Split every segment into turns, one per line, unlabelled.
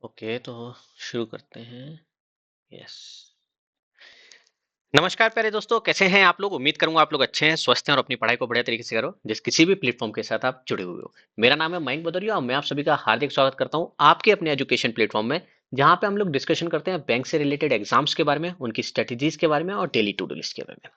Okay तो शुरू करते हैं। यस। नमस्कार प्यारे दोस्तों, कैसे हैं आप लोग? उम्मीद करूंगा आप लोग अच्छे हैं, स्वस्थ हैं और अपनी पढ़ाई को बढ़िया तरीके से करो जिस किसी भी प्लेटफॉर्म के साथ आप जुड़े हुए हो। मेरा नाम है मयंक भदौरिया और मैं आप सभी का हार्दिक स्वागत करता हूं आपके अपने एजुकेशन प्लेटफॉर्म में, जहां पे हम लोग डिस्कशन करते हैं बैंक से रिलेटेड एग्जाम्स के बारे में, उनकी स्ट्रेटेजीज के बारे में और डेली टू डू लिस्ट के बारे में।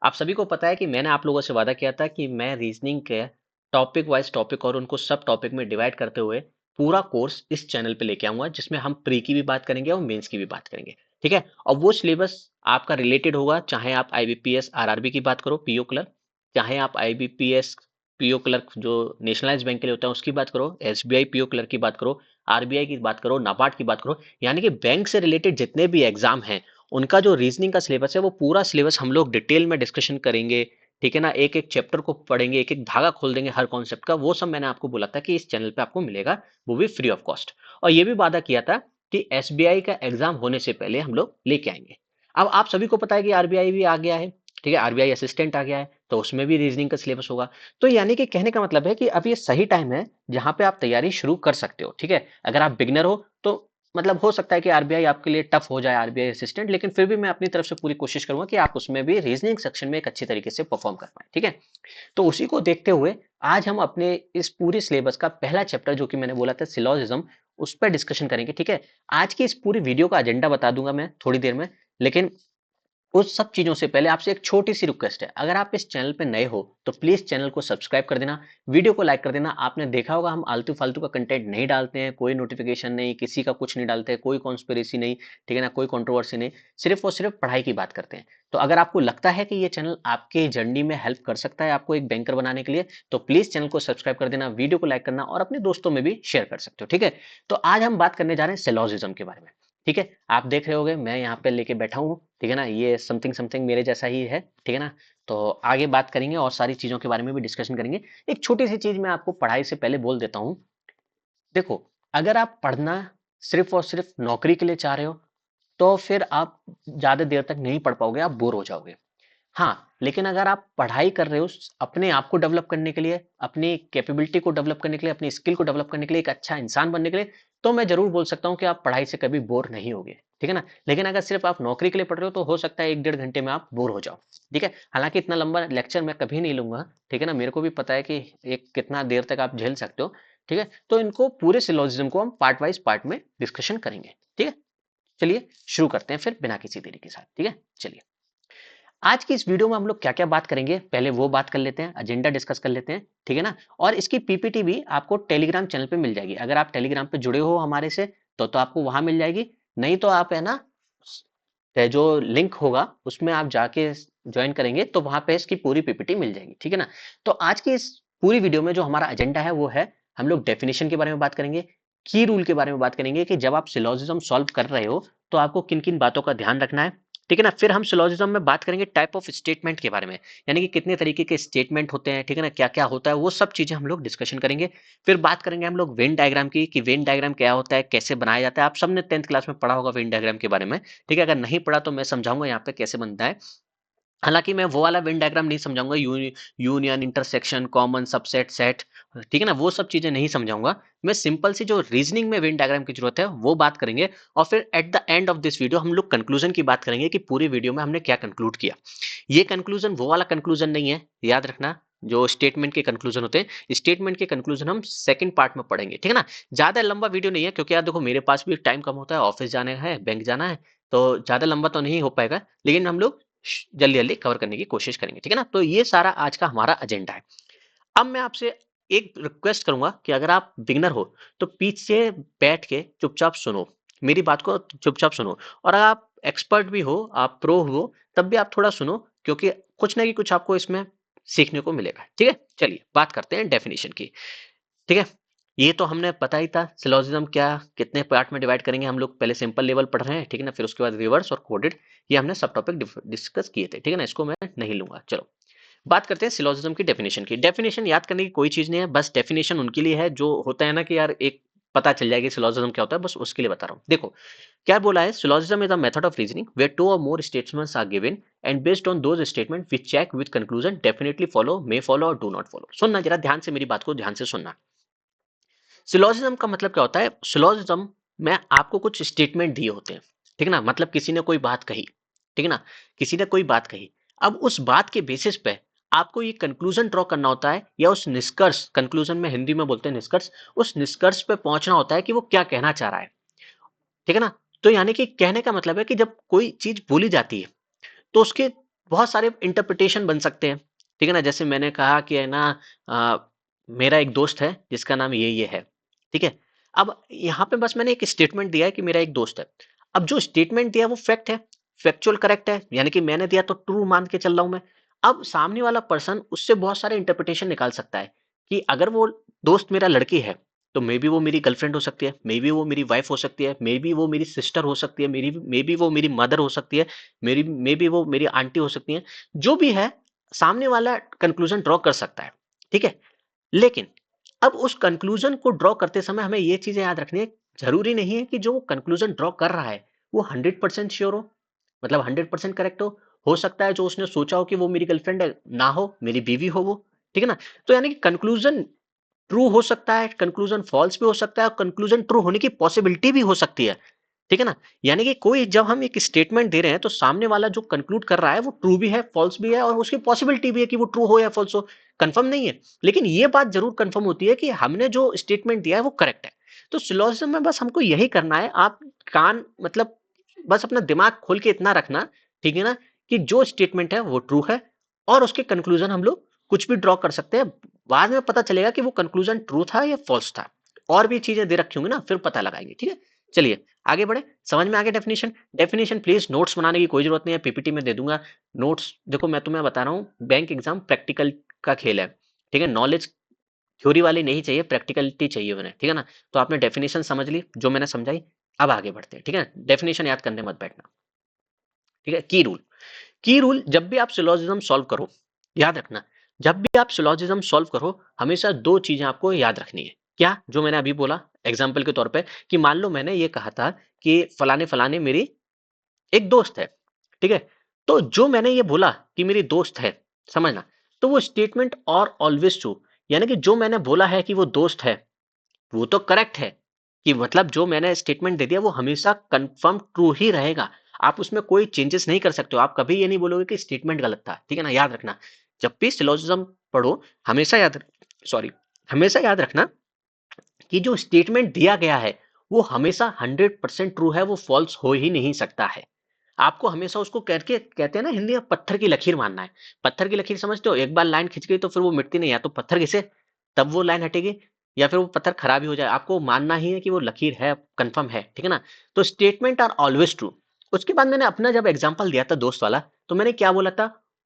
आप सभी को पता है कि मैंने आप लोगों से वादा किया था कि मैं रीजनिंग के टॉपिक वाइज टॉपिक और उनको सब टॉपिक में डिवाइड करते हुए पूरा कोर्स इस चैनल पे लेके आऊंगा, जिसमें हम प्री की भी बात करेंगे और मेंस की भी बात करेंगे। ठीक है, और वो सिलेबस आपका रिलेटेड होगा, चाहे आप आईबीपीएस आरआरबी की बात करो, पीओ क्लर्क, चाहे आप आईबीपीएस पीओ क्लर्क जो नेशनलाइज बैंक के लिए होता है उसकी बात करो, एसबीआई पीओ क्लर्क की बात करो, आरबीआई की बात करो, नाबार्ड की बात करो। यानी कि बैंक से रिलेटेड जितने भी एग्जाम हैं उनका जो रीजनिंग का सिलेबस है वो पूरा सिलेबस हम लोग डिटेल में डिस्कशन करेंगे। ठीक है ना, एक एक चैप्टर को पढ़ेंगे, एक एक धागा खोल देंगे हर कॉन्सेप्ट का। वो सब मैंने आपको बोला था कि इस चैनल पे आपको मिलेगा, वो भी फ्री ऑफ कॉस्ट। और ये भी वादा किया था कि एसबीआई का एग्जाम होने से पहले हम लोग लेके आएंगे। अब आप सभी को पता है कि आरबीआई भी आ गया है। ठीक है, आरबीआई असिस्टेंट आ गया है, तो उसमें भी रीजनिंग का सिलेबस होगा। तो यानी कि कहने का मतलब है कि अब ये सही टाइम है जहां पे आप तैयारी शुरू कर सकते हो। ठीक है, अगर आप बिगनर हो तो मतलब हो सकता है कि आरबीआई आपके लिए टफ हो जाए, आरबीआई असिस्टेंट, लेकिन फिर भी मैं अपनी तरफ से पूरी कोशिश करूंगा कि आप उसमें भी रीजनिंग सेक्शन में एक अच्छी तरीके से परफॉर्म कर पाए। ठीक है, तो उसी को देखते हुए आज हम अपने इस पूरी सिलेबस का पहला चैप्टर, जो कि मैंने बोला था सिलोजिज्म, उस पर डिस्कशन करेंगे। ठीक है, आज की इस पूरी वीडियो का एजेंडा बता दूंगा मैं थोड़ी देर में, लेकिन उस सब चीजों से पहले आपसे एक छोटी सी रिक्वेस्ट है। अगर आप इस चैनल पे नए हो तो प्लीज चैनल को सब्सक्राइब कर देना, वीडियो को लाइक कर देना। आपने देखा होगा हम आलतू फालतू का कंटेंट नहीं डालते हैं, कोई नोटिफिकेशन नहीं, किसी का कुछ नहीं डालते हैं, कोई कॉन्स्पिरेसी नहीं। ठीक है ना, कोई कंट्रोवर्सी नहीं, सिर्फ और सिर्फ पढ़ाई की बात करते हैं। तो अगर आपको लगता है कि ये चैनल आपके जर्नी में हेल्प कर सकता है आपको एक बैंकर बनाने के लिए, तो प्लीज चैनल को सब्सक्राइब कर देना, वीडियो को लाइक करना और अपने दोस्तों में भी शेयर कर सकते हो। ठीक है, तो आज हम बात करने जा रहे हैं सेलोजिज्म के बारे में। ठीक है, आप देख रहे होगे मैं यहाँ पे लेके बैठा हूँ। ठीक है ना, ये समथिंग समथिंग मेरे जैसा ही है। ठीक है ना, तो आगे बात करेंगे और सारी चीजों के बारे में भी डिस्कशन करेंगे। एक छोटी सी चीज मैं आपको पढ़ाई से पहले बोल देता हूँ। देखो, अगर आप पढ़ना सिर्फ और सिर्फ नौकरी के लिए चाह रहे हो तो फिर आप ज्यादा देर तक नहीं पढ़ पाओगे, आप बोर हो जाओगे। हाँ, लेकिन अगर आप पढ़ाई कर रहे हो अपने आप को डेवलप करने के लिए, अपनी कैपेबिलिटी को डेवलप करने के लिए, अपनी स्किल को डेवलप करने के लिए, एक अच्छा इंसान बनने के लिए, तो मैं जरूर बोल सकता हूँ कि आप पढ़ाई से कभी बोर नहीं होगे। ठीक है ना, लेकिन अगर सिर्फ आप नौकरी के लिए पढ़ रहे हो तो हो सकता है 1 डेढ़ घंटे में आप बोर हो जाओ। ठीक है, हालांकि इतना लंबा लेक्चर मैं कभी नहीं लूंगा। ठीक है ना, मेरे को भी पता है कि एक कितना देर तक आप झेल सकते हो। ठीक है, तो इनको पूरे सिलोजिज्म को हम पार्ट वाइज पार्ट में डिस्कशन करेंगे। ठीक है, चलिए शुरू करते हैं फिर बिना किसी देरी के साथ। ठीक है, चलिए आज की इस वीडियो में हम लोग क्या क्या बात करेंगे, पहले वो बात कर लेते हैं, एजेंडा डिस्कस कर लेते हैं। ठीक है ना, और इसकी पीपीटी भी आपको टेलीग्राम चैनल पे मिल जाएगी। अगर आप टेलीग्राम पे जुड़े हो हमारे से तो आपको वहां मिल जाएगी। नहीं तो आप है ना, जो लिंक होगा उसमें आप जाके ज्वाइन करेंगे तो वहां पे इसकी पूरी पीपीटी मिल जाएगी। ठीक है ना, तो आज की इस पूरी वीडियो में जो हमारा एजेंडा है वो है, हम लोग डेफिनेशन के बारे में बात करेंगे, की रूल के बारे में बात करेंगे कि जब आप सिलोजिज्म सॉल्व कर रहे हो तो आपको किन किन बातों का ध्यान रखना है। ठीक है ना, फिर हम सिलोजिज्म में बात करेंगे टाइप ऑफ स्टेटमेंट के बारे में, यानी कि कितने तरीके के स्टेटमेंट होते हैं। ठीक है ना, क्या क्या होता है वो सब चीजें हम लोग डिस्कशन करेंगे। फिर बात करेंगे हम लोग वेन डायग्राम की, कि वेन डायग्राम क्या होता है, कैसे बनाया जाता है। आप सबने 10th क्लास में पढ़ा होगा वेन डायग्राम के बारे में। ठीक है, अगर नहीं पढ़ा तो मैं समझाऊंगा यहाँ पे कैसे बनता है। हालांकि मैं वो वाला वेन डायग्राम नहीं समझाऊंगा, union, intersection, common, subset, set. ठीक है ना, वो सब चीजें नहीं समझाऊंगा। मैं सिंपल सी जो रीजनिंग में वेन डायग्राम की जरूरत है वो बात करेंगे। और फिर at the end of this video हम लोग कंक्लूजन की बात करेंगे कि पूरी वीडियो में हमने क्या कंक्लूड किया। ये कंक्लूजन वो वाला कंक्लूजन नहीं है, याद रखना। जो स्टेटमेंट के कंक्लूजन होते हैं, स्टेटमेंट के कंक्लूजन हम सेकंड पार्ट में पढ़ेंगे। ठीक है ना, ज्यादा लंबा वीडियो नहीं है क्योंकि यार देखो मेरे पास भी टाइम कम होता है, ऑफिस जाना है, बैंक जाना है, तो ज्यादा लंबा तो नहीं हो पाएगा। लेकिन हम लोग जल्दी जल्दी कवर करने की कोशिश करेंगे। ठीक है ना, तो ये सारा आज का हमारा एजेंडा है। अब मैं आपसे एक रिक्वेस्ट करूंगा कि अगर आप बिगनर हो तो पीछे बैठ के चुपचाप सुनो, मेरी बात को चुपचाप सुनो। और अगर आप एक्सपर्ट भी हो, आप प्रो हो, तब भी आप थोड़ा सुनो, क्योंकि कुछ ना कुछ आपको इसमें सीखने को मिलेगा। ठीक है, चलिए बात करते हैं डेफिनेशन की। ठीक है, ये तो हमने पता ही था सिलोजिज्म क्या, कितने पार्ट में डिवाइड करेंगे हम लोग, पहले सिंपल लेवल पढ़ रहे हैं। ठीक है ना, फिर उसके बाद रिवर्स और कोडेड, ये हमने सब टॉपिक डिस्कस किए थे। ठीक है ना, इसको मैं नहीं लूंगा। चलो बात करते हैं सिलोजिज्म की डेफिनेशन की। डेफिनेशन याद करने की कोई चीज नहीं है, बस डेफिनेशन उनके लिए है जो होता है ना कि यार एक पता चल जाएगी सिलोजिज्म क्या होता है, बस उसके लिए बता रहा हूँ। देखो क्या बोला है, syllogism is a method of reasoning where two or more statements are given and based on those statements we check with conclusion definitely follow, may follow or do not follow. सुनना जरा ध्यान से, मेरी बात को ध्यान से सुनना। सिलोजिज्म का मतलब क्या होता है? सिलोजिज्म मैं आपको कुछ स्टेटमेंट दिए होते हैं, ठीक है ना, मतलब किसी ने कोई बात कही, ठीक है ना, किसी ने कोई बात कही, अब उस बात के बेसिस पे आपको ये कंक्लूजन ड्रॉ करना होता है या उस निष्कर्ष, कंक्लूजन में हिंदी में बोलते हैं निष्कर्ष, उस निष्कर्ष पे पहुंचना होता है कि वो क्या कहना चाह रहा है, ठीक है ना। तो यानी कि कहने का मतलब है कि जब कोई चीज बोली जाती है तो उसके बहुत सारे इंटरप्रिटेशन बन सकते हैं, ठीक है ना। जैसे मैंने कहा कि है ना, आ, मेरा एक दोस्त है जिसका नाम ये है, ठीक है। अब यहाँ पे बस मैंने एक स्टेटमेंट दिया है कि मेरा एक दोस्त है। अब जो स्टेटमेंट दिया है वो फैक्ट है, फैक्चुअल करेक्ट है, यानी कि मैंने दिया तो ट्रू मान के चल रहा हूं मैं। अब सामने वाला पर्सन उससे बहुत सारे इंटरप्रिटेशन निकाल सकता है कि अगर वो दोस्त मेरा लड़की है तो मे बी वो मेरी गर्लफ्रेंड हो सकती है, मे बी वो मेरी वाइफ हो सकती है, मे बी वो मेरी सिस्टर हो सकती है, मेरी मे बी वो मेरी मदर हो सकती है, मेरी मे बी वो मेरी आंटी हो सकती है। जो भी है, सामने वाला कंक्लूजन ड्रॉ कर सकता है, ठीक है। लेकिन अब उस कंक्लूजन को ड्रॉ करते समय हमें ये चीजें याद रखनी है, जरूरी नहीं है कि जो कंक्लूजन ड्रॉ कर रहा है वो 100% श्योर हो, मतलब 100% करेक्ट हो सकता है जो उसने सोचा हो कि वो मेरी गर्लफ्रेंड है ना हो, मेरी बीवी हो वो, ठीक है ना। तो यानी कि कंक्लूजन ट्रू हो सकता है, कंक्लूजन फॉल्स भी हो सकता है, और कंक्लूजन ट्रू होने की पॉसिबिलिटी भी हो सकती है, ठीक है ना। यानी कि कोई जब हम एक स्टेटमेंट दे रहे हैं तो सामने वाला जो कंक्लूड कर रहा है वो ट्रू भी है, फॉल्स भी है, और उसकी पॉसिबिलिटी भी है कि वो ट्रू हो या फॉल्स हो, कंफर्म नहीं है। लेकिन ये बात जरूर कंफर्म होती है कि हमने जो स्टेटमेंट दिया है वो करेक्ट है। तो सिलोजिज्म में बस हमको यही करना है, आप कान मतलब बस अपना दिमाग खोल के इतना रखना, ठीक है ना, कि जो स्टेटमेंट है वो ट्रू है, और उसके कंक्लूजन हम लोग कुछ भी ड्रॉ कर सकते हैं। बाद में पता चलेगा कि वो कंक्लूजन ट्रू था या फॉल्स था, और भी चीजें दे रखी होंगी ना, फिर पता लगाएंगे, ठीक है। चलिए आगे बढ़े, समझ में आ गया डेफिनेशन। डेफिनेशन प्लीज नोट्स बनाने की कोई जरूरत नहीं है, पीपीटी में दे दूंगा नोट्स। देखो मैं तुम्हें बता रहा हूँ, बैंक एग्जाम प्रैक्टिकल का खेल है, ठीक है। नॉलेज थ्योरी वाली नहीं चाहिए, प्रैक्टिकलिटी चाहिए उन्हें, ठीक है ना। तो आपने डेफिनेशन समझ ली जो मैंने समझाई, अब आगे बढ़ते हैं, ठीक है। डेफिनेशन याद करने मत बैठना, ठीक है। की रूल, की रूल, जब भी आप सिलोजिज्म सॉल्व करो, याद रखना, जब भी आप सिलोजिज्म सॉल्व करो हमेशा दो चीजें आपको याद रखनी है। क्या? जो मैंने अभी बोला एग्जाम्पल के तौर पे, कि मान लो मैंने ये कहा था कि फलाने फलाने मेरी एक दोस्त है, ठीक है। तो जो मैंने ये बोला कि मेरी दोस्त है, समझना, तो वो स्टेटमेंट और ऑलवेज ट्रू, यानी कि जो मैंने बोला है कि वो दोस्त है वो तो करेक्ट है, कि मतलब जो मैंने स्टेटमेंट दे दिया वो हमेशा कंफर्म ट्रू ही रहेगा। आप उसमें कोई चेंजेस नहीं कर सकते हो, आप कभी ये नहीं बोलोगे कि स्टेटमेंट गलत था, ठीक है ना। याद रखना, जब भी सिलोजिज्म पढ़ो हमेशा याद, सॉरी, हमेशा याद रखना कि जो स्टेटमेंट दिया गया है वो हमेशा 100% ट्रू है, वो फॉल्स हो ही नहीं सकता है। आपको हमेशा उसको करके, कहते हैं ना हिंदी में, पत्थर की लकीर मानना है। पत्थर की लकीर समझते हो, एक बार लाइन खिंच गई तो फिर वो मिटती नहीं, या तो पत्थर घिसे तब वो लाइन हटेगी, या फिर वो पत्थर खराब ही हो जाए, आपको मानना ही है कि वो लकीर है, कंफर्म है, ठीक है ना। तो स्टेटमेंट आर ऑलवेज ट्रू। उसके बाद मैंने अपना जब एग्जाम्पल दिया था दोस्त वाला, तो मैंने क्या बोला था,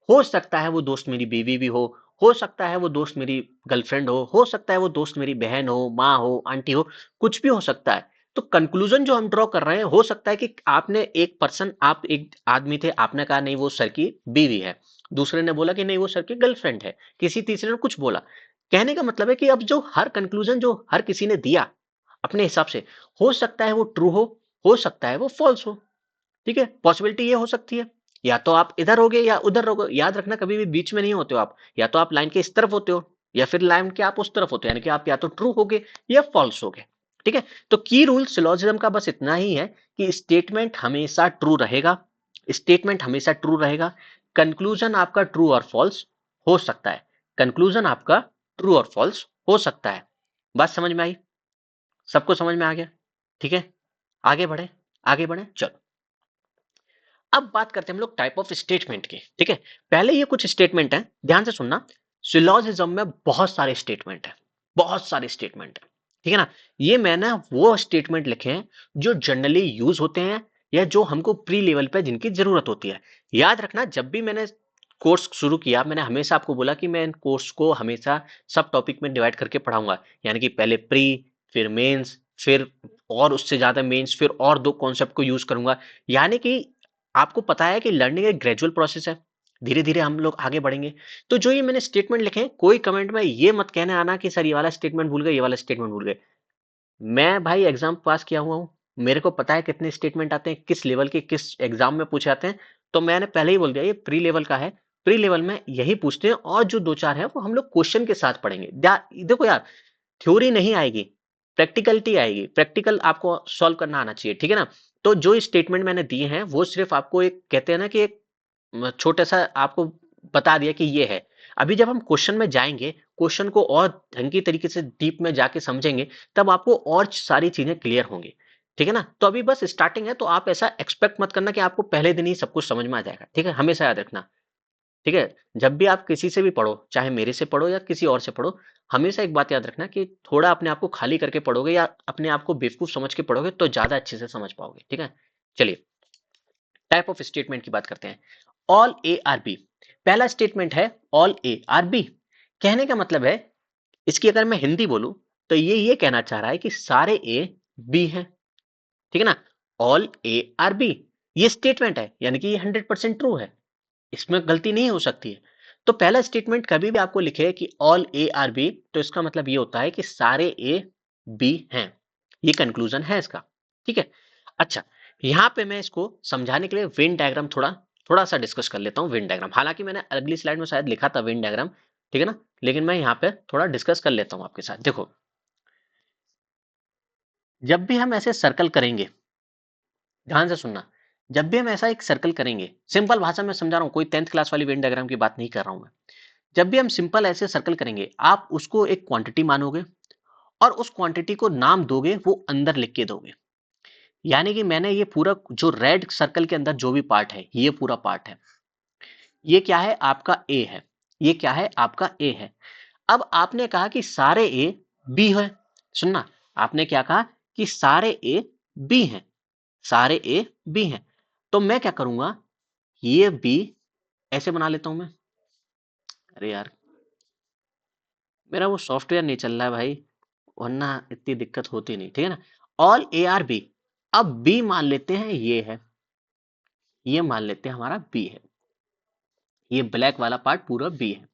हो सकता है वो दोस्त मेरी बीवी भी हो सकता है वो दोस्त मेरी गर्लफ्रेंड हो सकता है वो दोस्त मेरी बहन हो, माँ हो, आंटी हो, कुछ भी हो सकता है। तो कंक्लूजन जो हम ड्रॉ कर रहे हैं, हो सकता है कि आपने एक पर्सन, आप एक आदमी थे, आपने कहा नहीं वो सर की बीवी है, दूसरे ने बोला कि नहीं वो सर की गर्लफ्रेंड है, किसी तीसरे ने कुछ बोला। कहने का मतलब है कि अब जो हर कंक्लूजन जो हर किसी ने दिया अपने हिसाब से, हो सकता है वो ट्रू हो सकता है वो फॉल्स हो, ठीक है। पॉसिबिलिटी ये हो सकती है, या तो आप इधर होगे या उधर होगे, याद रखना कभी भी बीच में नहीं होते हो आप, या तो आप लाइन के इस तरफ होते हो या फिर लाइन के आप उस तरफ होते हो, यानी कि आप या तो ट्रू होगे या फॉल्स होगे, ठीक है। तो की रूल सिलोजिज्म का बस इतना ही है कि स्टेटमेंट हमेशा ट्रू रहेगा, स्टेटमेंट हमेशा ट्रू रहेगा, कंक्लूजन आपका ट्रू और फॉल्स हो सकता है, कंक्लूजन आपका ट्रू और फॉल्स हो सकता है। बात समझ में आई? सबको समझ में आ गया? ठीक है, आगे बढ़े, आगे बढ़े, चलो। अब बात करते हैं हम लोग टाइप ऑफ स्टेटमेंट की, ठीक है। पहले ये कुछ स्टेटमेंट है, ध्यान से सुनना। सिलोजिज्म में बहुत सारे स्टेटमेंट है, बहुत सारे स्टेटमेंट है, ठीक है ना। ये मैंने वो स्टेटमेंट लिखे हैं जो जनरली यूज होते हैं, या जो हमको प्री लेवल पे जिनकी जरूरत होती है। याद रखना, जब भी मैंने कोर्स शुरू किया मैंने हमेशा आपको बोला कि मैं इन कोर्स को हमेशा सब टॉपिक में डिवाइड करके पढ़ाऊंगा, यानी कि पहले प्री, फिर मेंस, फिर और उससे ज्यादा मेंस, फिर और दो कॉन्सेप्ट को यूज करूंगा। यानी कि आपको पता है कि लर्निंग एक ग्रेजुअल प्रोसेस है, धीरे धीरे हम लोग आगे बढ़ेंगे। तो जो ये मैंने स्टेटमेंट लिखे हैं, कोई कमेंट में ये मत कहने आना कि सर ये वाला स्टेटमेंट भूल गए, ये वाला स्टेटमेंट भूल गए। मैं भाई एग्जाम पास किया हुआ हूँ, मेरे को पता है कितने स्टेटमेंट आते हैं, किस लेवल के किस एग्जाम में पूछे जाते हैं। तो मैंने पहले ही बोल दिया ये प्री लेवल का है, प्री लेवल में यही पूछते हैं, और जो दो चार है वो हम लोग क्वेश्चन के साथ पढ़ेंगे। देखो यार, थ्योरी नहीं आएगी, प्रैक्टिकलिटी आएगी, प्रैक्टिकल आपको सॉल्व करना आना चाहिए, ठीक है ना। तो जो स्टेटमेंट मैंने दिए हैं वो सिर्फ आपको एक कहते हैं ना कि एक छोटा सा आपको बता दिया कि ये है। अभी जब हम क्वेश्चन में जाएंगे, क्वेश्चन को और ढंग की तरीके से डीप में जाके समझेंगे, तब आपको और सारी चीजें क्लियर होंगी, ठीक है ना। तो अभी बस स्टार्टिंग है, तो आप ऐसा एक्सपेक्ट मत करना कि आपको पहले दिन ही सब कुछ समझ में आ जाएगा, ठीक है। हमेशा याद रखना, ठीक है। जब भी आप किसी से भी पढ़ो, चाहे मेरे से पढ़ो या किसी और से पढ़ो, हमेशा एक बात याद रखना कि थोड़ा अपने आप को खाली करके पढ़ोगे या अपने आप को बेवकूफ समझ के पढ़ोगे तो ज्यादा अच्छे से समझ पाओगे, ठीक है। चलिए, टाइप ऑफ स्टेटमेंट की बात करते हैं। ऑल ए आर बी, पहला स्टेटमेंट है ऑल ए आर बी। कहने का मतलब है, इसकी अगर मैं हिंदी बोलूं तो ये कहना चाह रहा है कि सारे ए बी हैं, ठीक है ना। ऑल ए आर बी, ये स्टेटमेंट है, यानी कि ये 100% ट्रू है, इसमें गलती नहीं हो सकती है। तो पहला स्टेटमेंट कभी भी आपको लिखे कि ऑल ए आर बी, तो इसका मतलब ये होता है कि सारे ए बी हैं, ये कंक्लूजन है इसका, ठीक है। अच्छा, यहां पे मैं इसको समझाने के लिए वेन डायग्राम थोड़ा थोड़ा सा डिस्कस कर लेता हूं। वेन डायग्राम, हालांकि मैंने अगली स्लाइड में शायद लिखा था वेन डायग्राम, ठीक है ना, लेकिन मैं यहाँ पे थोड़ा डिस्कस कर लेता हूं आपके साथ। देखो, जब भी हम ऐसे सर्कल करेंगे, ध्यान से सुनना, जब भी हम ऐसा एक सर्कल करेंगे, सिंपल भाषा में समझा रहा हूं, कोई 10th क्लास वाली वेन डायग्राम की बात नहीं कर रहा हूं मैं। जब भी हम सिंपल ऐसे सर्कल करेंगे, आप उसको एक क्वांटिटी मानोगे और उस क्वांटिटी को नाम दोगे, वो अंदर लिख के दोगे। यानी कि मैंने ये पूरा जो रेड सर्कल के अंदर जो भी पार्ट है, ये पूरा पार्ट है, ये क्या है आपका ए है, ये क्या है आपका ए है। अब आपने कहा कि सारे ए बी है, सुनना, आपने क्या कहा कि सारे ए बी हैं, सारे ए बी हैं। तो मैं क्या करूंगा, ये बी ऐसे बना लेता हूं मैं। अरे यार, मेरा वो सॉफ्टवेयर नहीं चल रहा है भाई, वरना इतनी दिक्कत होती नहीं, ठीक है ना। ऑल ए आर बी, अब बी मान लेते हैं ये है, ये मान लेते हैं हमारा बी है, ये ब्लैक वाला पार्ट पूरा बी है।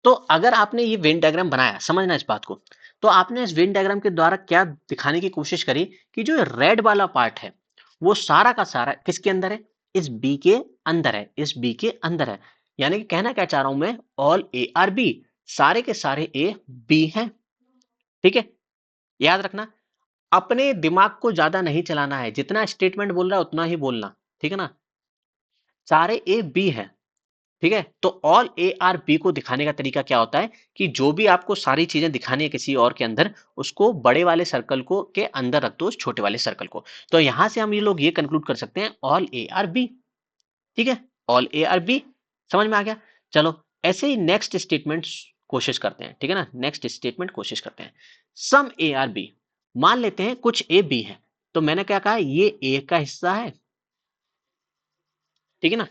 तो अगर आपने ये वेन डायग्राम बनाया, समझना इस बात को, तो आपने इस वेन डायग्राम के द्वारा क्या दिखाने की कोशिश करी कि जो रेड वाला पार्ट है, वो सारा का सारा किसके अंदर है, इस बी के अंदर है, इस बी के अंदर है। यानी कि कहना क्या चाह रहा हूं मैं, ऑल ए आर बी, सारे के सारे ए बी हैं, ठीक है। याद रखना, अपने दिमाग को ज्यादा नहीं चलाना है, जितना स्टेटमेंट बोल रहा है उतना ही बोलना, ठीक है ना। सारे ए बी है, ठीक है। तो ऑल ए आर बी को दिखाने का तरीका क्या होता है कि जो भी आपको सारी चीजें दिखानी है किसी और के अंदर, उसको बड़े वाले सर्कल को के अंदर रख दो, उस छोटे वाले सर्कल को। तो यहां से हम ये लोग ये कंक्लूड कर सकते हैं ऑल ए आर बी, ठीक है, ऑल ए आर बी। समझ में आ गया। चलो, ऐसे ही नेक्स्ट स्टेटमेंट कोशिश करते हैं, ठीक है ना। नेक्स्ट स्टेटमेंट कोशिश करते हैं, सम ए आर बी, मान लेते हैं कुछ ए बी है। तो मैंने क्या कहा, ये ए का हिस्सा है, ठीक है ना।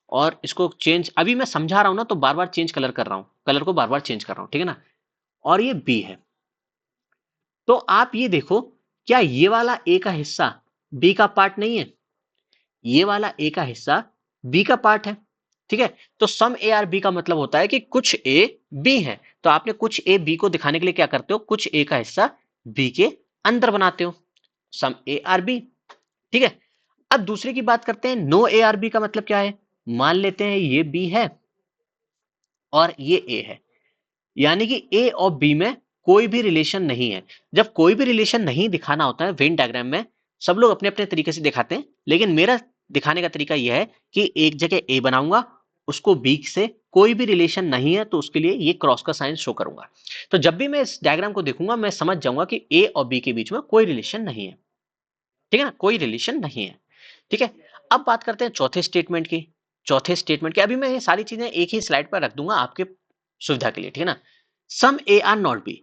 और इसको चेंज, अभी मैं समझा रहा हूं ना, तो बार बार चेंज कलर कर रहा हूं, कलर को बार बार चेंज कर रहा हूं, ठीक है ना। और ये बी है, तो आप ये देखो, क्या ये वाला ए का हिस्सा बी का पार्ट नहीं है, ये वाला ए का हिस्सा बी का पार्ट है, ठीक है। तो सम ए आर बी का मतलब होता है कि कुछ ए बी है, तो आपने कुछ ए बी को दिखाने के लिए क्या करते हो, कुछ ए का हिस्सा बी के अंदर बनाते हो, सम ए आर बी, ठीक है। अब दूसरे की बात करते हैं, नो ए आर बी का मतलब क्या है, मान लेते हैं ये बी है और ये ए है, यानी कि ए और बी में कोई भी रिलेशन नहीं है। जब कोई भी रिलेशन नहीं दिखाना होता है वेन डायग्राम में, सब लोग अपने अपने तरीके से दिखाते हैं, लेकिन मेरा दिखाने का तरीका यह है कि एक जगह ए बनाऊंगा, उसको बी से कोई भी रिलेशन नहीं है तो उसके लिए ये क्रॉस का साइन शो करूंगा। तो जब भी मैं इस डायग्राम को देखूंगा, मैं समझ जाऊंगा कि ए और बी के बीच में कोई रिलेशन नहीं है, ठीक है ना, कोई रिलेशन नहीं है, ठीक है। अब बात करते हैं चौथे स्टेटमेंट की। चौथे स्टेटमेंट की अभी मैं ये सारी चीजें एक ही स्लाइड पर रख दूंगा आपके सुविधा के लिए, ठीक है ना। सम ए आर नॉट बी,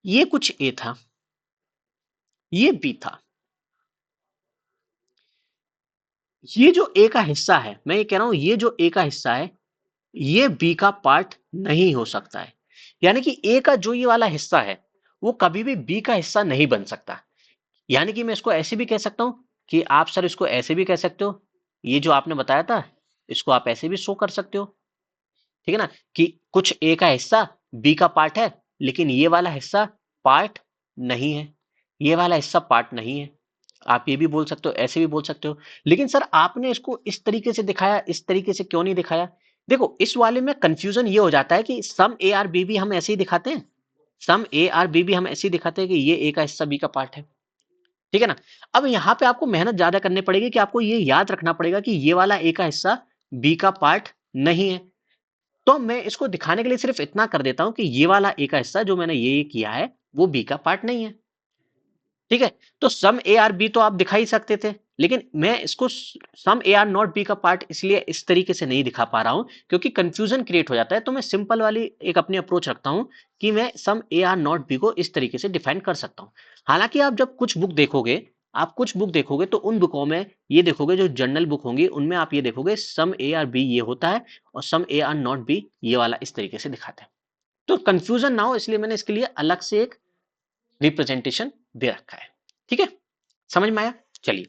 ये कुछ ए था, ये बी था, ये जो ए का हिस्सा है, मैं ये कह रहा हूं ये जो ए का हिस्सा है, ये बी का पार्ट नहीं हो सकता है। यानी कि ए का जो ये वाला हिस्सा है, वो कभी भी बी का हिस्सा नहीं बन सकता। यानी कि मैं इसको ऐसे भी कह सकता हूं कि आप सर इसको ऐसे भी कह सकते हो, ये जो आपने बताया था, इसको आप ऐसे भी शो कर सकते हो, ठीक है ना, कि कुछ ए का हिस्सा बी का पार्ट है, लेकिन ये वाला हिस्सा पार्ट नहीं है, ये वाला हिस्सा पार्ट नहीं है। आप ये भी बोल सकते हो, ऐसे भी बोल सकते हो। लेकिन सर आपने इसको इस तरीके से दिखाया, इस तरीके से क्यों नहीं दिखाया। देखो, इस वाले में कंफ्यूजन ये हो जाता है कि सम ए आर बी भी हम ऐसे ही दिखाते हैं, सम ए आर बी भी हम ऐसे ही दिखाते हैं कि ये ए का हिस्सा बी का पार्ट है, ठीक है ना। अब यहाँ पे आपको मेहनत ज्यादा करनी पड़ेगी कि आपको ये याद रखना पड़ेगा कि ये वाला ए का हिस्सा बी का पार्ट नहीं है। तो मैं इसको दिखाने के लिए सिर्फ इतना कर देता हूं कि ये वाला ए का हिस्सा जो मैंने ये किया है वो बी का पार्ट नहीं है, ठीक है। तो सम ए आर बी तो आप दिखा ही सकते थे, लेकिन मैं इसको सम ए आर नॉट बी का पार्ट इसलिए इस तरीके से नहीं दिखा पा रहा हूं क्योंकि कंफ्यूजन क्रिएट हो जाता है। तो मैं सिंपल वाली एक अपनी अप्रोच रखता हूं कि मैं सम ए आर नॉट बी को इस तरीके से डिफाइन कर सकता हूं। हालांकि आप जब कुछ बुक देखोगे, आप कुछ बुक देखोगे तो उन बुकों में ये देखोगे, जो जर्नल बुक होंगी उनमें आप ये देखोगे सम ए आर बी ये होता है और some A are not B ये वाला इस तरीके से दिखाते हैं। तो कंफ्यूजन ना हो इसलिए मैंने इसके लिए अलग से एक रिप्रेजेंटेशन दे रखा है, ठीक है। समझ में आया? चलिए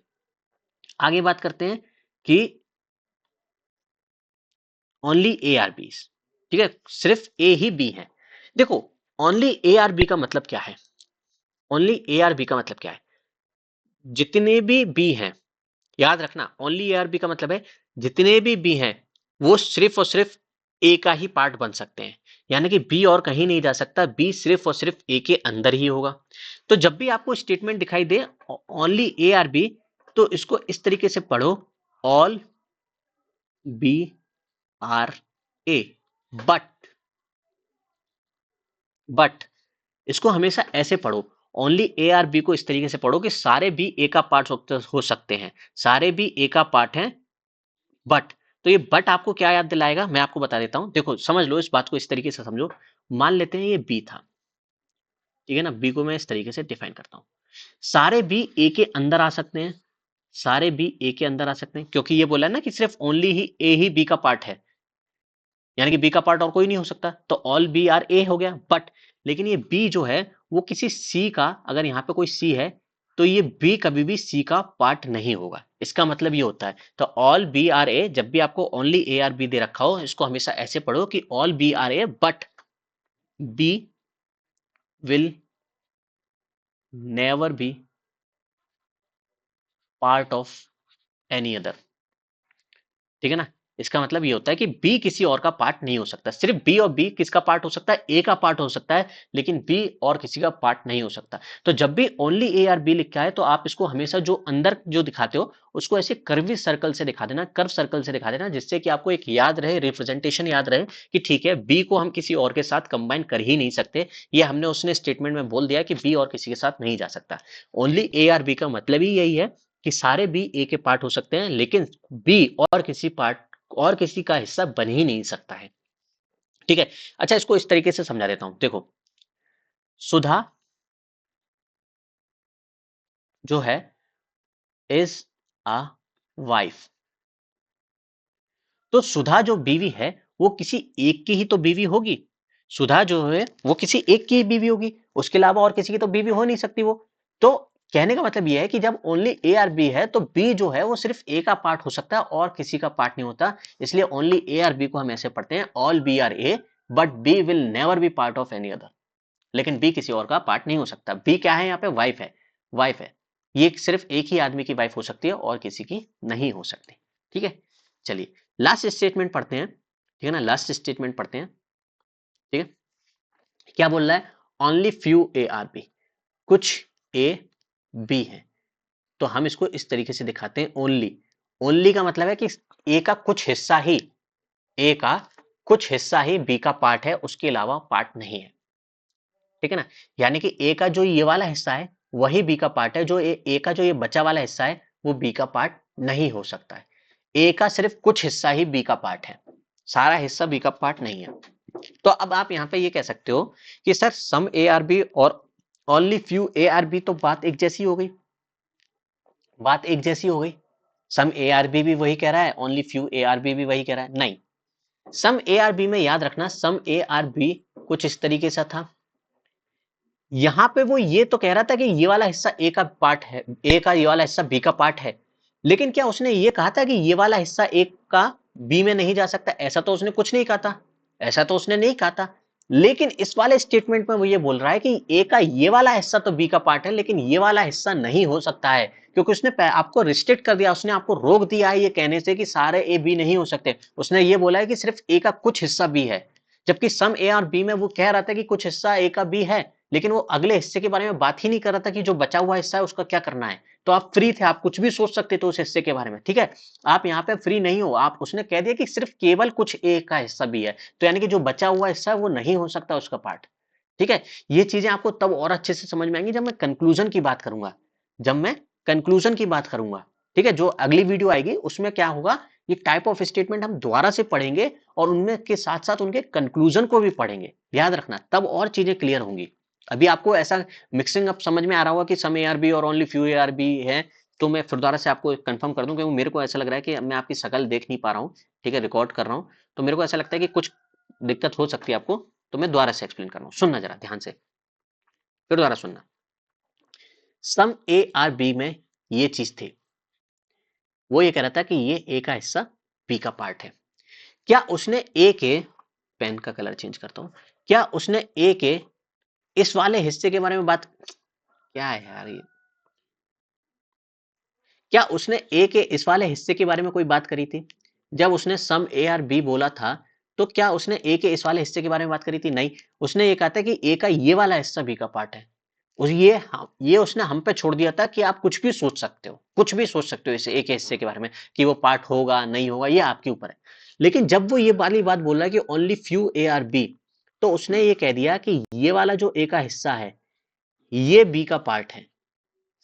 आगे बात करते हैं कि ओनली ए आर बी, ठीक है, सिर्फ ए ही बी है। देखो ओनली ए आर बी का मतलब क्या है? ओनली ए आर बी का मतलब क्या है? जितने भी बी हैं, याद रखना ओनली ए आर बी का मतलब है जितने भी बी हैं वो सिर्फ और सिर्फ ए का ही पार्ट बन सकते हैं, यानी कि बी और कहीं नहीं जा सकता, बी सिर्फ और सिर्फ ए के अंदर ही होगा। तो जब भी आपको स्टेटमेंट दिखाई दे ओनली ए आर बी, तो इसको इस तरीके से पढ़ो, all B are A, but but इसको हमेशा ऐसे पढ़ो, ओनली ए आर बी को इस तरीके से पढ़ो कि सारे बी ए का पार्ट हो सकते हैं, सारे बी ए का पार्ट हैं, बट। तो ये बट आपको क्या याद दिलाएगा मैं आपको बता देता हूं, देखो समझ लो इस बात को, इस तरीके से समझो। मान लेते हैं ये बी था, ठीक है ना, बी को मैं इस तरीके से डिफाइन करता हूं, सारे बी ए के अंदर आ सकते हैं, सारे बी ए के अंदर आ सकते हैं क्योंकि ये बोला है ना कि सिर्फ ओनली ही ए ही बी का पार्ट है, यानी कि बी का पार्ट और कोई नहीं हो सकता, तो ऑल बी आर ए हो गया। बट लेकिन ये बी जो है वो किसी सी का, अगर यहाँ पे कोई सी है तो ये बी कभी भी सी का पार्ट नहीं होगा। इसका मतलब ये होता है, तो ऑल बी आर ए, जब भी आपको ओनली ए आर बी दे रखा हो इसको हमेशा ऐसे पढ़ो कि all B are A but B will never be part of any other, ठीक है ना। इसका मतलब ये होता है कि बी किसी और का पार्ट नहीं हो सकता, सिर्फ बी और बी किसका पार्ट हो सकता है? ए का पार्ट हो सकता है, लेकिन बी और किसी का पार्ट नहीं हो सकता। तो जब भी ओनली ए आर बी लिखा है तो आप इसको हमेशा जो अंदर जो दिखाते हो उसको ऐसे कर्वी सर्कल से दिखा देना, कर्व सर्कल से दिखा देना, जिससे कि आपको एक याद रहे, रिप्रेजेंटेशन याद रहे कि ठीक है बी को हम किसी और के साथ कंबाइन कर ही नहीं सकते, ये हमने उसने स्टेटमेंट में बोल दिया कि बी और किसी के साथ नहीं जा सकता। ओनली ए आर बी का मतलब ही यही है कि सारे बी ए के पार्ट हो सकते हैं, लेकिन बी और किसी पार्ट और किसी का हिस्सा बन ही नहीं सकता है, ठीक है। अच्छा इसको इस तरीके से समझा देता हूं, देखो सुधा जो है इज अ वाइफ, तो सुधा जो बीवी है वो किसी एक की ही तो बीवी होगी, सुधा जो है वो किसी एक की ही बीवी होगी, उसके अलावा और किसी की तो बीवी हो नहीं सकती वो। तो कहने का मतलब ये है कि जब ओनली ए आर बी है तो बी जो है वो सिर्फ ए का पार्ट हो सकता है और किसी का पार्ट नहीं होता, इसलिए ओनली ए आर बी को हम ऐसे पढ़ते हैं, all B are A but B will never be part of any other, लेकिन बी किसी और का पार्ट नहीं हो सकता। बी क्या है यहाँ पे? वाइफ है, वाइफ है, ये सिर्फ एक ही आदमी की वाइफ हो सकती है और किसी की नहीं हो सकती, ठीक है। चलिए लास्ट स्टेटमेंट पढ़ते हैं, ठीक है ना, लास्ट स्टेटमेंट पढ़ते हैं, ठीक है। क्या बोल रहा है? Only few A are B, कुछ ए बी है, तो हम इसको इस तरीके से दिखाते हैं, ओनली। ओनली का मतलब है कि ए का कुछ हिस्सा ही, ए का कुछ हिस्सा ही बी का पार्ट है, उसके अलावा पार्ट नहीं है, ठीक है ना। यानी कि ए का जो ये वाला हिस्सा है वही बी का पार्ट है, जो ए का जो ये बचा वाला हिस्सा है वो बी का पार्ट नहीं हो सकता है। ए का सिर्फ कुछ हिस्सा ही बी का पार्ट है, सारा हिस्सा बी का पार्ट नहीं है। तो अब आप यहाँ पे ये कह सकते हो कि sir some A are B और only few A are B, तो बात एक जैसी हो गई, बात एक जैसी हो गई, सम ए आर बी भी वही कह रहा है, only few A are B भी वही कह रहा है। नहीं, सम ए आर बी में याद रखना सम ए आर बी कुछ इस तरीके से था, यहां पे वो ये तो कह रहा था कि ये वाला हिस्सा ए का पार्ट है, ए का ये वाला हिस्सा बी का पार्ट है, लेकिन क्या उसने ये कहा था कि ये वाला हिस्सा ए का बी में नहीं जा सकता? ऐसा तो उसने कुछ नहीं कहा था, ऐसा तो उसने नहीं कहा था। लेकिन इस वाले स्टेटमेंट में वो ये बोल रहा है कि ए का ये वाला हिस्सा तो बी का पार्ट है, लेकिन ये वाला हिस्सा नहीं हो सकता है, क्योंकि उसने आपको रिस्ट्रिक्ट कर दिया, उसने आपको रोक दिया है ये कहने से कि सारे ए बी नहीं हो सकते। उसने ये बोला है कि सिर्फ ए का कुछ हिस्सा बी है, जबकि सम ए और बी में वो कह रहा था कि कुछ हिस्सा ए का बी है, लेकिन वो अगले हिस्से के बारे में बात ही नहीं कर रहा था कि जो बचा हुआ हिस्सा है उसका क्या करना है। तो आप फ्री थे, आप कुछ भी सोच सकते थे उस हिस्से के बारे में, ठीक है। आप यहाँ पे फ्री नहीं हो, आप उसने कह दिया कि सिर्फ केवल कुछ ए का हिस्सा बी है, तो यानी कि जो बचा हुआ हिस्सा है वो नहीं हो सकता उसका पार्ट, ठीक है। ये चीजें आपको तब और अच्छे से समझ में आएंगी जब मैं कंक्लूजन की बात करूंगा, जब मैं कंक्लूजन की बात करूंगा, ठीक है। जो अगली वीडियो आएगी उसमें क्या होगा, ये टाइप ऑफ स्टेटमेंट हम दोबारा से पढ़ेंगे और उनमें के साथ साथ उनके कंक्लूजन को भी पढ़ेंगे, याद रखना, तब और चीजें क्लियर होंगी। अभी आपको ऐसा मिक्सिंग अप समझ में आ रहा होगा कि सम ए आर बी और only few A are B है, तो मैं फिर दोबारा से आपको कंफर्म कर दूं, क्योंकि मेरे को ऐसा लग रहा है कि मैं आपकी शकल देख नहीं पा रहा हूँ, ठीक है, रिकॉर्ड कर रहा हूँ, तो मेरे को ऐसा लगता है कि कुछ दिक्कत हो सकती है आपको, तो मैं दोबारा से एक्सप्लेन कर रहा हूँ, सुनना जरा ध्यान से, फिर दोबारा सुनना। सम ए आर बी में ये चीज थी, वो ये कह रहा था कि ये ए का हिस्सा बी का पार्ट है। क्या उसने ए के, पेन का कलर चेंज करता हूं, क्या उसने ए के इस वाले हिस्से के बारे में बात, क्या है यार ये, क्या उसने ए के इस वाले हिस्से के बारे में कोई बात करी थी? जब उसने सम ए आर बी बोला था, तो क्या उसने ए के इस वाले हिस्से के बारे में बात करी थी? नहीं। उसने ये कहा था कि ए का ये वाला हिस्सा बी का पार्ट है। ये उसने हम पे छोड़ दिया था कि आप कुछ भी सोच सकते हो, कुछ भी सोच सकते हो इस ए के हिस्से के बारे में, कि वो पार्ट होगा नहीं होगा, ये आपके ऊपर है। लेकिन जब वो ये वाली बात बोल रहा है कि only few A are B, तो उसने ये कह दिया कि ये वाला जो ए का हिस्सा है, ये बी का पार्ट है,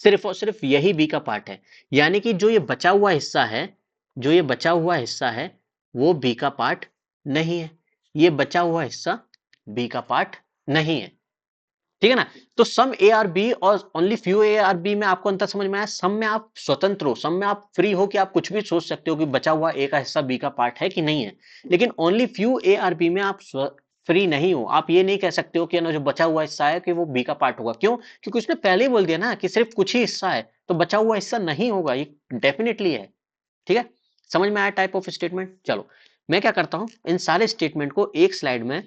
सिर्फ और सिर्फ यही बी का पार्ट है। यानी कि जो ये बचा हुआ हिस्सा है, जो ये बचा हुआ हिस्सा है, वो बी का पार्ट नहीं है। ये बचा हुआ हिस्सा बी का पार्ट नहीं है, ठीक है ना। तो सम ए आर बी और only few A are B में आपको अंतर समझ में आया। सम में आप स्वतंत्र हो, सम में आप फ्री हो कि आप कुछ भी सोच सकते हो कि बचा हुआ ए का हिस्सा बी का पार्ट है कि नहीं है। लेकिन only few A are B में आप फ्री नहीं हो, आप ये नहीं कह सकते हो कि ना जो बचा हुआ हिस्सा है कि वो बी का पार्ट होगा। क्यों? क्योंकि उसने पहले ही बोल दिया ना कि सिर्फ कुछ ही हिस्सा है, तो बचा हुआ हिस्सा नहीं होगा, ये डेफिनेटली है, ठीक है। समझ में आया टाइप ऑफ स्टेटमेंट? चलो मैं क्या करता हूं, इन सारे स्टेटमेंट को एक स्लाइड में,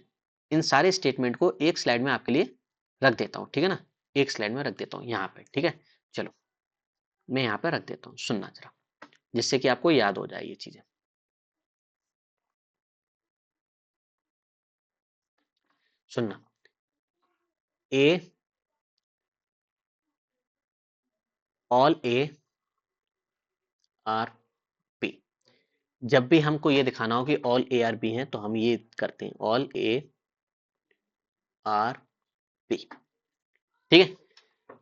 इन सारे स्टेटमेंट को एक स्लाइड में आपके लिए रख देता हूं, ठीक है ना। एक स्लाइड में रख देता हूं यहाँ पे, ठीक है। चलो मैं यहाँ पे रख देता हूँ, सुनना जरा, जिससे कि आपको याद हो जाए ये चीजें। सुनना, ए, ऑल ए आर बी। जब भी हमको ये दिखाना हो कि ऑल ए आर बी है, तो हम ये करते हैं, ऑल ए आर बी, ठीक है।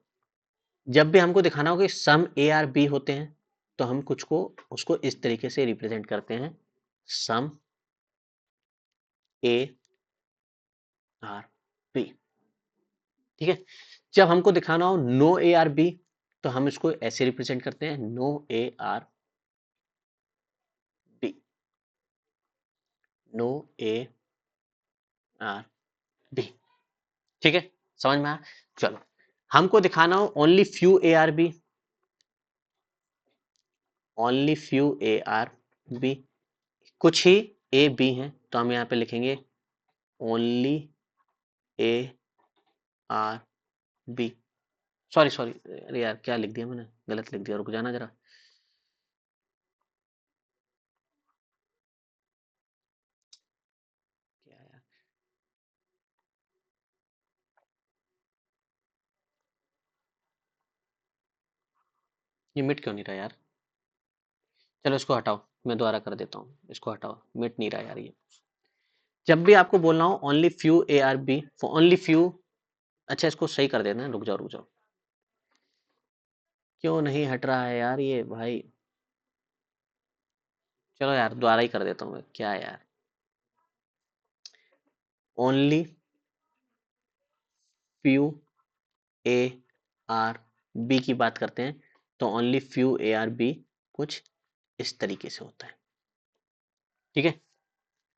जब भी हमको दिखाना हो कि सम ए आर बी होते हैं, तो हम कुछ को उसको इस तरीके से रिप्रेजेंट करते हैं, सम ए आर बी, ठीक है। जब हमको दिखाना हो नो ए आर बी, तो हम इसको ऐसे रिप्रेजेंट करते हैं, no A are B, no A are B, ठीक है। समझ में आया? चलो हमको दिखाना हो only few A are B, only few A are B, कुछ ही ए बी हैं, तो हम यहाँ पे लिखेंगे only A are B. Sorry sorry, अरे यार क्या लिख दिया मैंने, गलत लिख दिया, रुक जाना जरा। क्या यार, ये मिट क्यों नहीं रहा यार? चलो इसको हटाओ, मैं दोबारा कर देता हूँ, इसको हटाओ, मिट नहीं रहा यार ये। जब भी आपको बोलना हो only few A are B, only few, अच्छा इसको सही कर देना है, रुक जाओ रुक जाओ, क्यों नहीं हट रहा है यार ये भाई। चलो यार दोबारा ही कर देता हूँ मैं, क्या यार, only few A are B की बात करते हैं, तो only few A are B कुछ इस तरीके से होता है, ठीक है।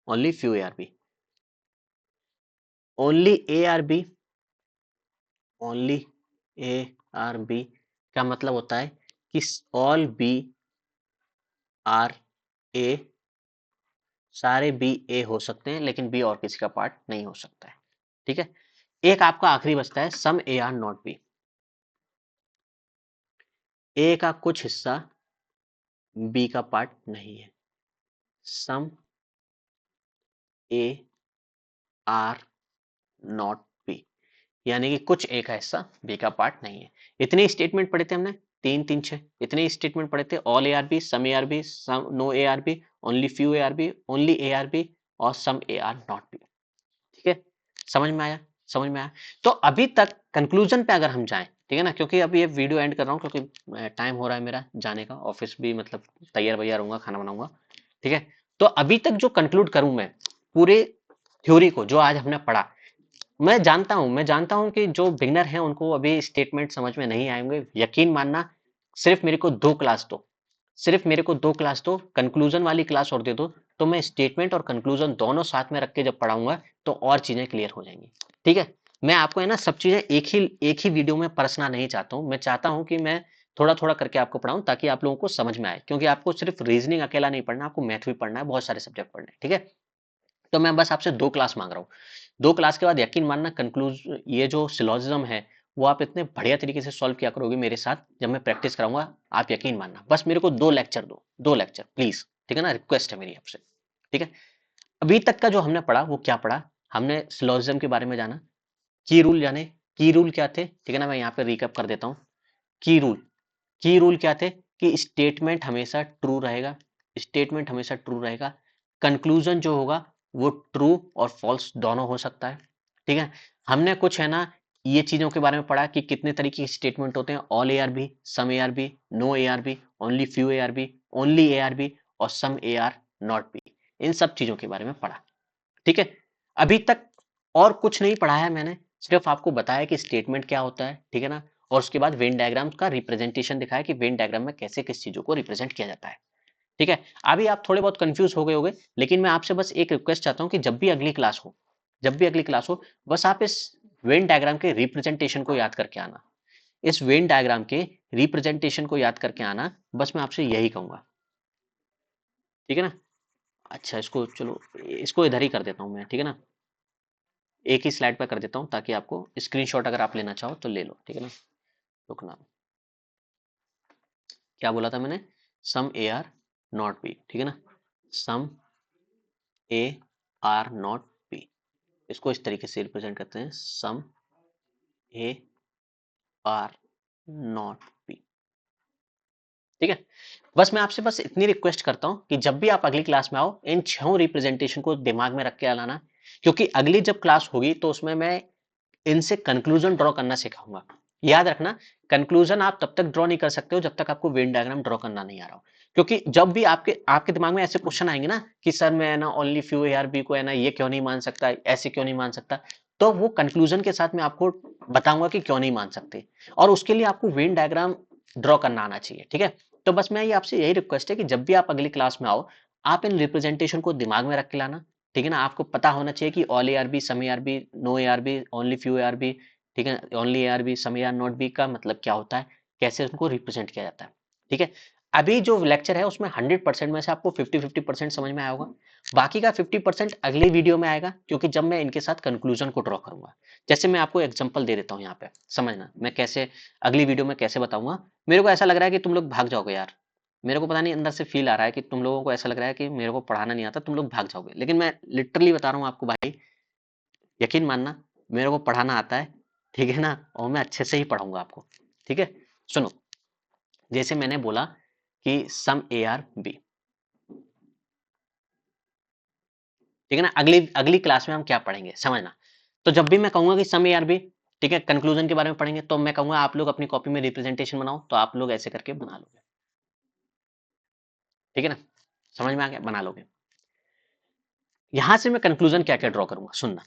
Only few A are B, only A are B, only A are B का मतलब होता है कि ऑल बी आर ए, सारे बी ए हो सकते हैं, लेकिन बी और किसी का पार्ट नहीं हो सकता है, ठीक है। एक आपका आखिरी बचता है, सम ए आर नॉट बी, ए का कुछ हिस्सा बी का पार्ट नहीं है, सम ए आर नॉट बी, यानी कि कुछ ए का हिस्सा बी का पार्ट नहीं है। इतने स्टेटमेंट पढ़े थे हमने, 3 3 6 इतने स्टेटमेंट पढ़े थे। All A are B, some A are B, some no A are B, only few A are B, only A are B और some A are not B. ठीक है, समझ में आया? समझ में आया? तो अभी तक कंक्लूजन पे अगर हम जाएं, ठीक है ना, क्योंकि अभी ये वीडियो एंड कर रहा हूँ क्योंकि टाइम हो रहा है मेरा जाने का, ऑफिस भी मतलब तैयार वैयार होऊंगा, खाना बनाऊंगा। ठीक है, तो अभी तक जो कंक्लूड करूं मैं पूरे थ्योरी को जो आज हमने पढ़ा, मैं जानता हूं कि जो बिगनर हैं उनको अभी स्टेटमेंट समझ में नहीं आएंगे। यकीन मानना, सिर्फ मेरे को 2 क्लास दो, सिर्फ मेरे को 2 क्लास दो, कंक्लूजन वाली क्लास और दे दो, तो मैं स्टेटमेंट और कंक्लूजन दोनों साथ में रख के जब पढ़ाऊंगा तो और चीजें क्लियर हो जाएंगी। ठीक है, मैं आपको है ना सब चीजें एक ही वीडियो में परसना नहीं चाहता हूँ। मैं चाहता हूँ कि मैं थोड़ा थोड़ा करके आपको पढ़ाऊं ताकि आप लोगों को समझ में आए, क्योंकि आपको सिर्फ रीजनिंग अकेला नहीं पढ़ना, आपको मैथ भी पढ़ना है, बहुत सारे सब्जेक्ट पढ़ने हैं। ठीक है, तो मैं बस आपसे 2 क्लास मांग रहा हूँ। 2 क्लास के बाद यकीन मानना कंक्लूज ये जो सिलोजिज्म है वो आप इतने बढ़िया तरीके से सॉल्व किया करोगे मेरे साथ जब मैं प्रैक्टिस कराऊंगा। आप यकीन मानना, बस मेरे को 2 लेक्चर दो, 2 लेक्चर प्लीज। ठीक है ना, रिक्वेस्ट है मेरी आपसे। ठीक है, अभी तक का जो हमने पढ़ा वो क्या पढ़ा? हमने सिलोजिज्म के बारे में जाना, की रूल जाने, की रूल क्या थे? ठीक है ना, मैं यहाँ पे रिकैप कर देता हूँ। की रूल, की रूल क्या थे कि स्टेटमेंट हमेशा ट्रू रहेगा, स्टेटमेंट हमेशा ट्रू रहेगा। कंक्लूजन जो होगा वो ट्रू और फॉल्स दोनों हो सकता है। ठीक है, हमने कुछ है ना ये चीजों के बारे में पढ़ा कि कितने तरीके के स्टेटमेंट होते हैं, all A are B, some A are B, no A are B, only few A are B, only A are B और some A are not B. इन सब चीजों के बारे में पढ़ा। ठीक है, अभी तक और कुछ नहीं पढ़ा है मैंने, सिर्फ आपको बताया कि स्टेटमेंट क्या होता है। ठीक है ना, और उसके बाद वेन डायग्राम का रिप्रेजेंटेशन दिखाया कि वेन डायग्राम में कैसे किस चीजों को रिप्रेजेंट किया जाता है। ठीक है, अभी आप थोड़े बहुत कंफ्यूज हो गए होंगे, लेकिन मैं आपसे बस एक रिक्वेस्ट चाहता हूं कि जब भी अगली क्लास हो, जब भी अगली क्लास हो, बस आप इस वेन डायग्राम के रिप्रेजेंटेशन को याद करके आना, इस वेन डायग्राम के रिप्रेजेंटेशन को याद करके आना, बस मैं आपसे यही कहूंगा। ठीक है ना, अच्छा इसको चलो, इसको इधर ही कर देता हूं मैं। ठीक है ना, एक ही स्लाइड पर कर देता हूं ताकि आपको स्क्रीनशॉट अगर आप लेना चाहो तो ले लो। ठीक है ना, रुकना, क्या बोला था मैंने? सम ए आर नॉट बी। ठीक है ना, सम ए आर नॉट बी, इसको इस तरीके से रिप्रेजेंट करते हैं, सम ए आर नॉट बी। ठीक है, बस मैं आपसे बस इतनी रिक्वेस्ट करता हूं कि जब भी आप अगली क्लास में आओ इन 6 रिप्रेजेंटेशन को दिमाग में रख के लाना, क्योंकि अगली जब क्लास होगी तो उसमें मैं इनसे कंक्लूजन ड्रॉ करना सिखाऊंगा। याद रखना, कंक्लूजन आप तब तक ड्रॉ नहीं कर सकते हो जब तक आपको वेन डायग्राम ड्रॉ करना नहीं आ रहा हो, क्योंकि जब भी आपके आपके दिमाग में ऐसे क्वेश्चन आएंगे ना कि सर मैं ना only few A are B को है ना ये क्यों नहीं मान सकता, ऐसे क्यों नहीं मान सकता, तो वो कंक्लूजन के साथ मैं आपको बताऊंगा कि क्यों नहीं मान सकते, और उसके लिए आपको वेन डायग्राम ड्रॉ करना आना चाहिए। ठीक है, तो बस मैं ये आपसे यही रिक्वेस्ट है कि जब भी आप अगली क्लास में आओ, आप इन रिप्रेजेंटेशन को दिमाग में रख के लाना। ठीक है ना, आपको पता होना चाहिए कि all A are B, some A are B, no A are B, only few A are B, ठीक है, only A are B, some A are not B का मतलब क्या होता है, कैसे उनको रिप्रेजेंट किया जाता है। ठीक है, अभी जो लेक्चर है उसमें 100% में से आपको 50-50% समझ में आया होगा, बाकी का 50% अगली वीडियो में आएगा, क्योंकि जब मैं इनके साथ कंक्लूजन को ड्रॉ करूंगा। जैसे मैं आपको एग्जांपल दे देता हूँ यहाँ पे, समझना मैं कैसे अगली वीडियो में कैसे बताऊंगा। मेरे को ऐसा लग रहा है कि तुम लोग भाग जाओगे यार, मेरे को पता नहीं अंदर से फील आ रहा है कि तुम लोगों को ऐसा लग रहा है कि मेरे को पढ़ाना नहीं आता, तुम लोग भाग जाओगे, लेकिन मैं लिटरली बता रहा हूँ आपको भाई, यकीन मानना, मेरे को पढ़ाना आता है। ठीक है ना, और मैं अच्छे से ही पढ़ाऊंगा आपको। ठीक है, सुनो, जैसे मैंने बोला कि सम ए आर बी, ठीक है ना, अगली अगली क्लास में हम क्या पढ़ेंगे समझना। तो जब भी मैं कहूंगा कि सम ए आर बी, ठीक है, कंक्लूजन के बारे में पढ़ेंगे, तो मैं कहूंगा आप लोग अपनी कॉपी में रिप्रेजेंटेशन बनाओ, तो आप लोग ऐसे करके बना लोगे। ठीक है ना, समझ में आ गया, बना लोगे। यहां से मैं कंक्लूजन क्या क्या ड्रॉ करूंगा, सुनना।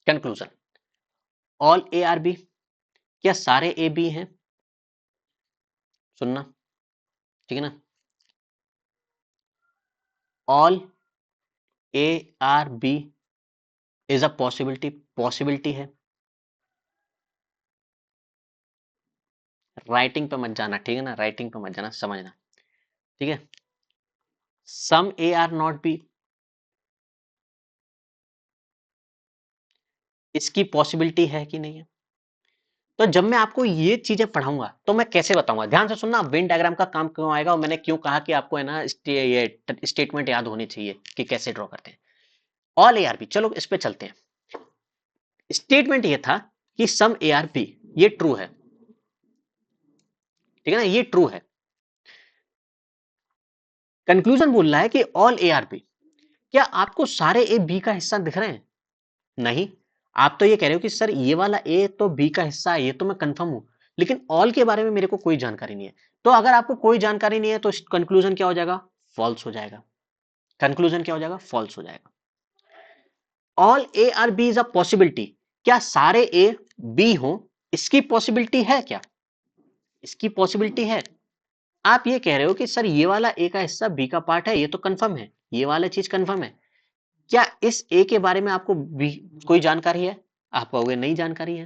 Conclusion, all A are B, क्या सारे ए बी हैं? सुनना, ठीक है ना, all A are B is a possibility, possibility है। राइटिंग पे मत जाना, ठीक है ना, राइटिंग पे मत जाना, समझना। ठीक है, सम ए आर नॉट बी, इसकी पॉसिबिलिटी है कि नहीं है। तो जब मैं आपको ये चीजें पढ़ाऊंगा तो मैं कैसे बताऊंगा, ध्यान से सुनना, वेन डायग्राम का काम क्यों आएगा और मैंने क्यों कहा कि आपको है ना ये स्टेटमेंट याद होनी चाहिए कि कैसे ड्रॉ करते हैं। ऑल ए आर बी, चलो इस पे चलते हैं। स्टेटमेंट ये था कि सम ए आर बी, ये ट्रू है, ठीक है ना, ये ट्रू है। कंक्लूजन बोल रहा है कि ऑल ए आर बी, क्या आपको सारे ए बी का हिस्सा दिख रहे हैं? नहीं। आप तो ये कह रहे हो कि सर ये वाला ए तो बी का हिस्सा है, ये तो मैं कंफर्म हूं, लेकिन ऑल के बारे में मेरे को कोई जानकारी नहीं है। तो अगर आपको कोई जानकारी नहीं है तो कंक्लूजन क्या हो जाएगा? फॉल्स हो जाएगा। कंक्लूजन क्या हो जाएगा? फॉल्स हो जाएगा। All A are B is a possibility, क्या सारे ए बी हो, इसकी पॉसिबिलिटी है क्या? इसकी पॉसिबिलिटी है। आप ये कह रहे हो कि सर ये वाला ए का हिस्सा बी का पार्ट है, ये तो कंफर्म है, ये वाला चीज कंफर्म है। क्या इस ए के बारे में आपको बी कोई जानकारी है? आप कहोगे नहीं जानकारी है,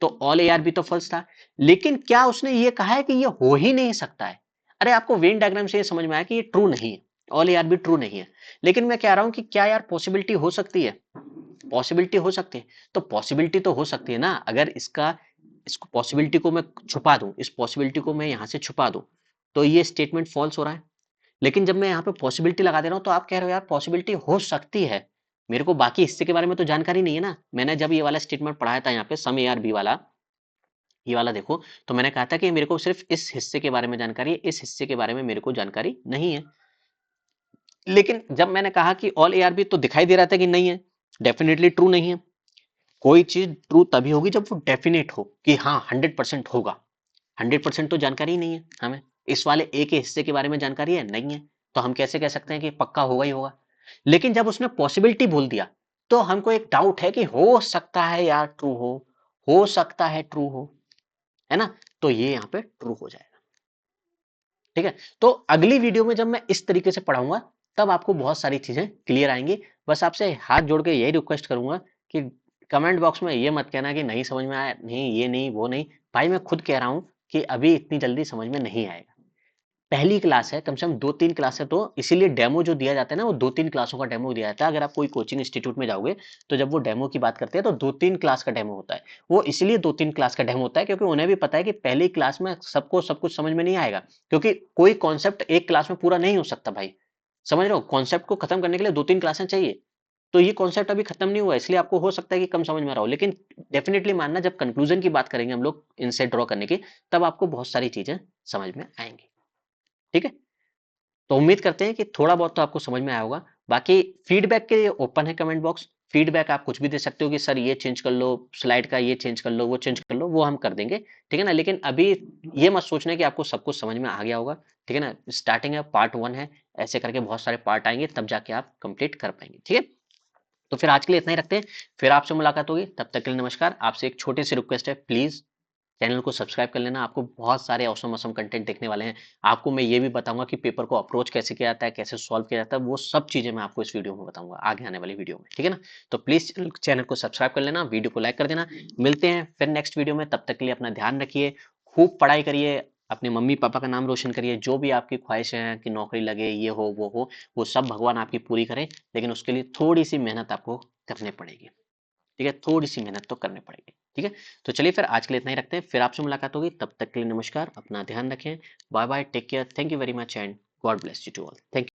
तो ऑल ए आर बी तो फॉल्स था। लेकिन क्या उसने ये कहा है कि ये हो ही नहीं सकता है? अरे आपको वेन डायग्राम से ये समझ में आया कि ये ट्रू नहीं है, all A are be true नहीं है। लेकिन मैं कह रहा हूं कि क्या यार पॉसिबिलिटी हो सकती है? पॉसिबिलिटी हो सकती है, तो पॉसिबिलिटी तो हो सकती है ना। अगर इसको पॉसिबिलिटी को मैं छुपा दूं, इस पॉसिबिलिटी को मैं यहां से छुपा दूं, तो ये स्टेटमेंट फॉल्स हो रहा है। लेकिन जब मैं यहाँ पे पॉसिबिलिटी लगा दे रहा हूँ तो आप कह रहे हो यार पॉसिबिलिटी हो सकती है, मेरे को बाकी हिस्से के बारे में तो जानकारी नहीं है ना। मैंने जब ये वाला स्टेटमेंट पढ़ाया था यहाँ पे सम ए आर बी वाला, ये वाला देखो, तो मैंने कहा था कि मेरे को सिर्फ इस हिस्से के बारे में जानकारी है, इस हिस्से के बारे में मेरे को जानकारी नहीं है। लेकिन जब मैंने कहा कि ऑल ए आर बी, तो दिखाई दे रहा था कि नहीं है, डेफिनेटली ट्रू नहीं है। कोई चीज ट्रू तभी होगी जब वो डेफिनेट हो कि हाँ 100% होगा। 100% तो जानकारी ही नहीं है हमें, इस वाले ए के हिस्से के बारे में जानकारी है नहीं है, तो हम कैसे कह सकते हैं कि पक्का होगा ही होगा। लेकिन जब उसने पॉसिबिलिटी बोल दिया, तो हमको एक डाउट है कि हो सकता है यार ट्रू हो सकता है ट्रू हो, है ना, तो ये यहाँ पे ट्रू हो जाएगा। ठीक है, तो अगली वीडियो में जब मैं इस तरीके से पढ़ाऊंगा तब आपको बहुत सारी चीजें क्लियर आएंगी। बस आपसे हाथ जोड़ के यही रिक्वेस्ट करूंगा कि कमेंट बॉक्स में ये मत कहना कि नहीं समझ में आया, नहीं ये नहीं वो नहीं। भाई मैं खुद कह रहा हूं कि अभी इतनी जल्दी समझ में नहीं आएगा। पहली क्लास है, कम से कम 2-3 क्लास है, तो इसीलिए डेमो जो दिया जाता है ना, वो 2-3 क्लासों का डेमो दिया जाता है। अगर आप कोई कोचिंग इंस्टीट्यूट में जाओगे तो जब वो डेमो की बात करते हैं तो 2-3 क्लास का डेमो होता है। वो इसलिए 2-3 क्लास का डेमो होता है क्योंकि उन्हें भी पता है कि पहली क्लास में सबको सब कुछ समझ में नहीं आएगा, क्योंकि कोई कॉन्सेप्ट एक क्लास में पूरा नहीं हो सकता भाई। समझ रहे हो, कॉन्सेप्ट को खत्म करने के लिए 2-3 क्लासें चाहिए। तो ये कॉन्सेप्ट अभी खत्म नहीं हुआ, इसलिए आपको हो सकता है कि कम समझ में आ रहा हो, लेकिन डेफिनेटली मानना जब कंक्लूजन की बात करेंगे हम लोग इनसे ड्रॉ करने की, तब आपको बहुत सारी चीजें समझ में आएंगी। ठीक है, तो उम्मीद करते हैं कि थोड़ा बहुत तो आपको समझ में आया होगा। बाकी फीडबैक के लिए ओपन है कमेंट बॉक्स, फीडबैक आप कुछ भी दे सकते हो कि सर ये चेंज कर लो, स्लाइड का ये चेंज कर लो, वो चेंज कर लो, वो हम कर देंगे। ठीक है ना, लेकिन अभी ये मत सोचना कि आपको सब कुछ समझ में आ गया होगा। ठीक है ना, स्टार्टिंग है, पार्ट 1 है, ऐसे करके बहुत सारे पार्ट आएंगे, तब जाके आप कंप्लीट कर पाएंगे। ठीक है, तो फिर आज के लिए इतना ही रखते हैं, फिर आपसे मुलाकात होगी, तब तक के लिए नमस्कार। आपसे एक छोटी सी रिक्वेस्ट है, प्लीज चैनल को सब्सक्राइब कर लेना, आपको बहुत सारे ऑसम ऑसम कंटेंट देखने वाले हैं। आपको मैं ये भी बताऊंगा कि पेपर को अप्रोच कैसे किया जाता है, कैसे सॉल्व किया जाता है, वो सब चीजें मैं आपको इस वीडियो में बताऊंगा आगे आने वाली वीडियो में। ठीक है ना, तो प्लीज चैनल को सब्सक्राइब कर लेना, वीडियो को लाइक कर देना। मिलते हैं फिर नेक्स्ट वीडियो में, तब तक के लिए अपना ध्यान रखिए, खूब पढ़ाई करिए, अपने मम्मी पापा का नाम रोशन करिए। जो भी आपकी ख्वाहिशें हैं कि नौकरी लगे, ये हो वो हो, वो सब भगवान आपकी पूरी करें, लेकिन उसके लिए थोड़ी सी मेहनत आपको करनी पड़ेगी। ठीक है, थोड़ी सी मेहनत तो करनी पड़ेगी। ठीक है, तो चलिए फिर आज के लिए इतना ही रखते हैं, फिर आपसे मुलाकात होगी, तब तक के लिए नमस्कार, अपना ध्यान रखें, bye bye, take care, thank you very much and God bless you to all, thank you.